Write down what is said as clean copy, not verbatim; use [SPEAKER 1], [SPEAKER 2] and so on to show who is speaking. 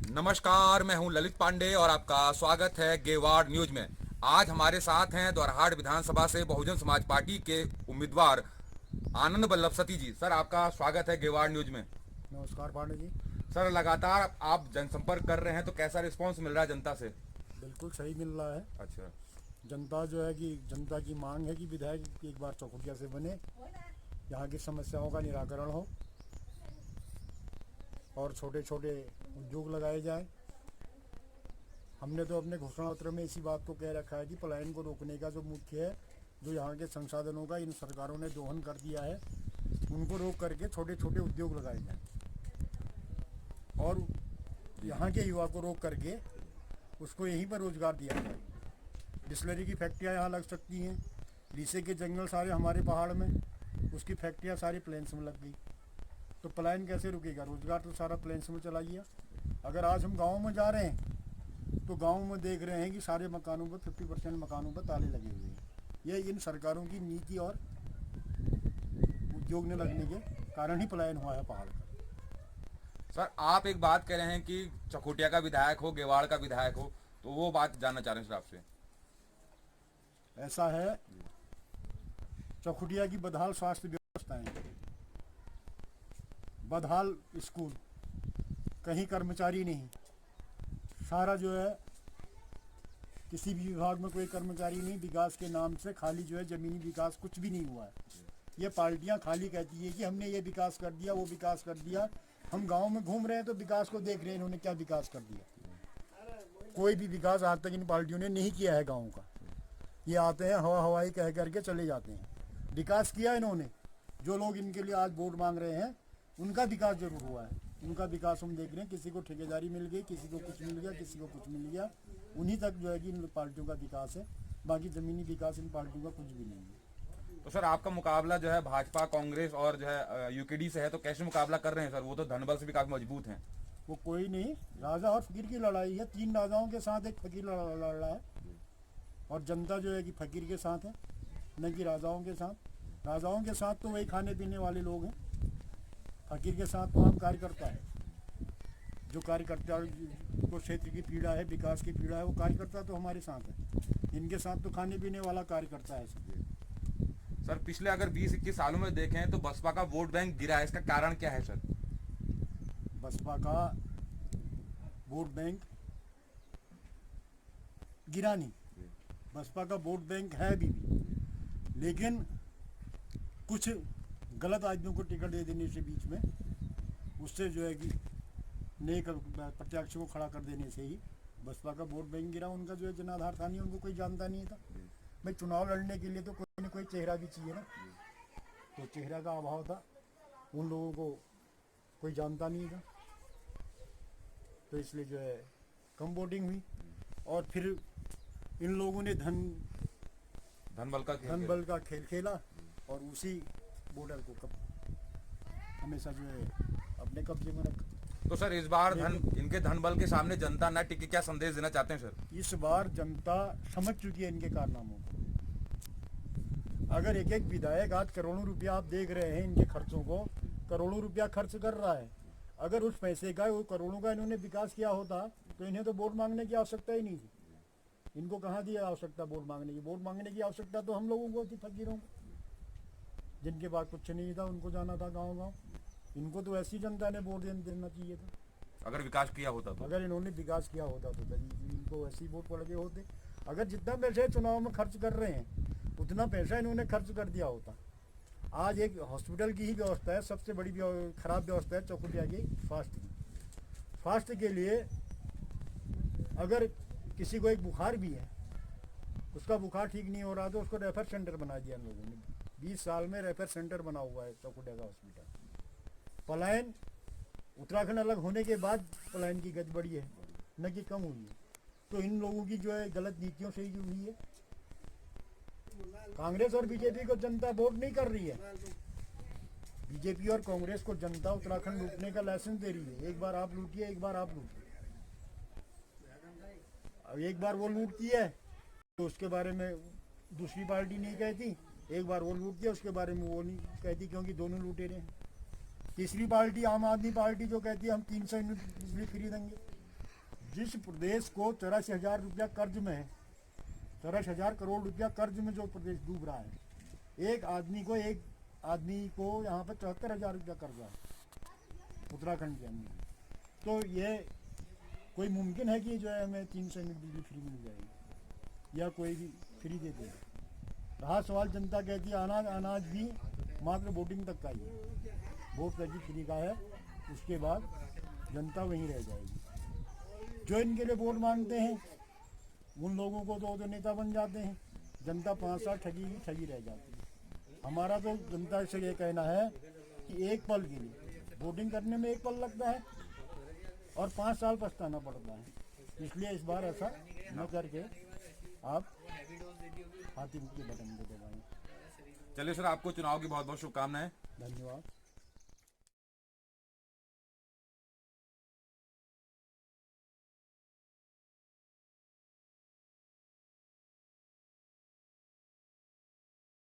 [SPEAKER 1] नमस्कार, मैं हूं ललित पांडे और आपका स्वागत है गेवाड़ न्यूज में। आज हमारे साथ हैं दोरहाट विधानसभा से बहुजन समाज पार्टी के उम्मीदवार आनंद बल्लभ सती जी। सर, आपका स्वागत है गेवाड़ न्यूज में।
[SPEAKER 2] नमस्कार पांडे जी।
[SPEAKER 1] सर, लगातार आप जनसंपर्क कर रहे हैं, तो कैसा रिस्पांस मिल रहा है जनता से?
[SPEAKER 2] बिल्कुल सही मिल रहा है।
[SPEAKER 1] अच्छा।
[SPEAKER 2] जनता जो है कि जनता की मांग है कि विधायक एक बार चौखुटिया से बने, यहाँ की समस्याओं का निराकरण हो और छोटे छोटे उद्योग लगाए जाएं। हमने तो अपने घोषणा पत्र में इसी बात को कह रखा है कि पलायन को रोकने का जो मुख्य है, जो यहाँ के संसाधनों का इन सरकारों ने दोहन कर दिया है, उनको रोक करके छोटे छोटे उद्योग लगाए जाएं और यहाँ के युवा को रोक करके उसको यहीं पर रोजगार दिया जाए। डिस्लरी की फैक्ट्रियाँ यहाँ लग सकती हैं। लीसे के जंगल सारे हमारे पहाड़ में, उसकी फैक्ट्रियाँ सारी प्लेन्स में लग गई, तो पलायन कैसे रुकेगा? रोजगार तो सारा प्लेन्स में चला गया। अगर आज हम गाँव में जा रहे हैं तो गाँव में देख रहे हैं कि सारे मकानों पर 50% मकानों पर ताले लगे हुए हैं। ये इन सरकारों की नीति और उद्योग न लगने के कारण ही पलायन हुआ है पहाड़ का।
[SPEAKER 1] सर, आप एक बात कह रहे हैं कि चकोटिया का विधायक हो, गेवाड़ का विधायक हो, तो वो बात जानना चाह रहे हैं सर आपसे।
[SPEAKER 2] ऐसा है, चौखुटिया की बदहाल स्वास्थ्य व्यवस्थाएं, बदहाल स्कूल, कहीं कर्मचारी नहीं, सारा जो है किसी भी विभाग में कोई कर्मचारी नहीं, विकास के नाम से खाली जो है जमीनी विकास कुछ भी नहीं हुआ है। ये पार्टियां खाली कहती है कि हमने ये विकास कर दिया, वो विकास कर दिया। हम गांव में घूम रहे हैं तो विकास को देख रहे हैं इन्होंने क्या विकास कर दिया। कोई भी विकास आज तक इन पार्टियों ने नहीं किया है गाँव का। ये आते हैं हवा हवाई कह करके चले जाते हैं। विकास किया इन्होंने, जो लोग इनके लिए आज वोट मांग रहे हैं उनका विकास जरूर हुआ है। उनका विकास हम देख रहे हैं, किसी को ठेकेदारी मिल गई, किसी को कुछ मिल गया, किसी को कुछ मिल गया। उन्हीं तक जो है कि इन पार्टियों का विकास है, बाकी ज़मीनी विकास इन पार्टियों का कुछ भी नहीं है।
[SPEAKER 1] तो सर, आपका मुकाबला जो है भाजपा, कांग्रेस और जो है यूकेडी से है, तो कैसे मुकाबला कर रहे हैं सर? वो तो धनबल से भी काफी मजबूत हैं।
[SPEAKER 2] वो कोई नहीं, राजा और फकीर की लड़ाई है। 3 राजाओं के साथ एक फकीर लड़ रहा है और जनता जो है कि फकीर के साथ है, न कि राजाओं के साथ। राजाओं के साथ तो वही खाने पीने वाले लोग हैं, फकीर के साथ तो हम कार्यकर्ता है। जो कार्यकर्ता को क्षेत्र की पीड़ा है, विकास की पीड़ा है, वो कार्यकर्ता तो हमारे साथ है। इनके साथ तो खाने पीने वाला कार्यकर्ता है
[SPEAKER 1] सर, पिछले अगर 20-21 सालों में देखें तो बसपा का वोट बैंक गिरा है, इसका कारण क्या है सर?
[SPEAKER 2] बसपा का वोट बैंक गिरा नहीं, बसपा का वोट बैंक है अभी भी, लेकिन कुछ गलत आदमियों को टिकट दे देने से बीच में, उससे जो है कि नए प्रत्याशियों को खड़ा कर देने से ही बसपा का वोट बैंक गिरा। उनका जो है जनाधार था नहीं, उनको कोई जानता नहीं था। भाई, चुनाव लड़ने के लिए तो कोई ना कोई चेहरा भी चाहिए ना, तो चेहरा का अभाव था, उन लोगों को कोई जानता नहीं था, तो इसलिए जो है कम वोटिंग हुई। और फिर इन लोगों ने धन बल का खेल खेला और उसी बॉर्डर को हमेशा जो है अपने कब्जे में रखा।
[SPEAKER 1] तो सर, इस बार इनके धनबल के सामने जनता न टिके, क्या संदेश देना चाहते हैं सर?
[SPEAKER 2] इस बार जनता समझ चुकी है इनके कारनामों को। अगर एक एक विधायक आज करोड़ों रुपया आप देख रहे हैं, इनके खर्चों को करोड़ों रुपया खर्च कर रहा है, अगर उस पैसे का, वो करोड़ों का इन्होंने विकास किया होता तो इन्हें तो वोट मांगने की आवश्यकता ही नहीं थी। इनको कहाँ दी आवश्यकता वोट मांगने की? वोट मांगने की आवश्यकता तो हम लोगों को थी, फकीरों को, जिनके पास कुछ नहीं था, उनको जाना था गाँव गाँव। इनको तो ऐसी जनता ने वोट देना चाहिए था।
[SPEAKER 1] अगर विकास किया होता तो,
[SPEAKER 2] अगर इन्होंने विकास किया होता तो इनको ऐसे ही वोट पड़ गए होते। अगर जितना पैसा चुनाव में खर्च कर रहे हैं उतना पैसा इन्होंने खर्च कर दिया होता। आज एक हॉस्पिटल की ही व्यवस्था है, सबसे बड़ी खराब व्यवस्था है चौखुटिया की स्वास्थ्य की। स्वास्थ्य के लिए अगर किसी को एक बुखार भी है, उसका बुखार ठीक नहीं हो रहा तो उसको रेफर सेंटर बना दिया इन लोगों ने। 20 साल में रेफर सेंटर बना हुआ है चौखुटिया का हॉस्पिटल। पलायन उत्तराखंड अलग होने के बाद पलायन की गति बढ़ी है, न कि कम हुई है। तो इन लोगों की जो है गलत नीतियों से ही हुई है। कांग्रेस और बीजेपी को जनता वोट नहीं कर रही है। बीजेपी और कांग्रेस को जनता उत्तराखंड लूटने का लाइसेंस दे रही है। एक बार आप लूटिए, एक बार आप लूटिए। अब एक बार वो लूटती है तो उसके बारे में दूसरी पार्टी नहीं कहती, एक बार वो लूट दिया, उसके बारे में वो नहीं कहती क्योंकि दोनों लुटेरे हैं। तीसरी पार्टी आम आदमी पार्टी जो कहती है हम 300 यूनिट बिजली फ्री देंगे। जिस प्रदेश को 84,000 रुपया कर्ज में है, 84,000 करोड़ रुपया कर्ज में जो प्रदेश डूब रहा है, एक आदमी को यहाँ पर 74,000 रुपया कर्जा है उत्तराखंड के अंदर। तो ये कोई मुमकिन है कि जो है हमें 300 यूनिट बिजली फ्री मिल जाएगी या कोई भी फ्री दे देगा? रहा सवाल जनता कहती है अनाज भी मात्र वोटिंग तक का ही है, वोट तक ही फ्री का है, उसके बाद जनता वहीं रह जाएगी। जो इनके लिए वोट मांगते हैं उन लोगों को तो नेता बन जाते हैं, जनता 5 साल ठगी रह जाती है। हमारा तो जनता से ये कहना है कि एक पल के लिए वोटिंग करने में 1 पल लगता है और 5 साल पछताना पड़ता है। इसलिए इस बार ऐसा न करके आप हाथी के बटन को दबाएं।
[SPEAKER 1] चलिए सर, आपको चुनाव की बहुत बहुत शुभकामनाएं।
[SPEAKER 2] धन्यवाद।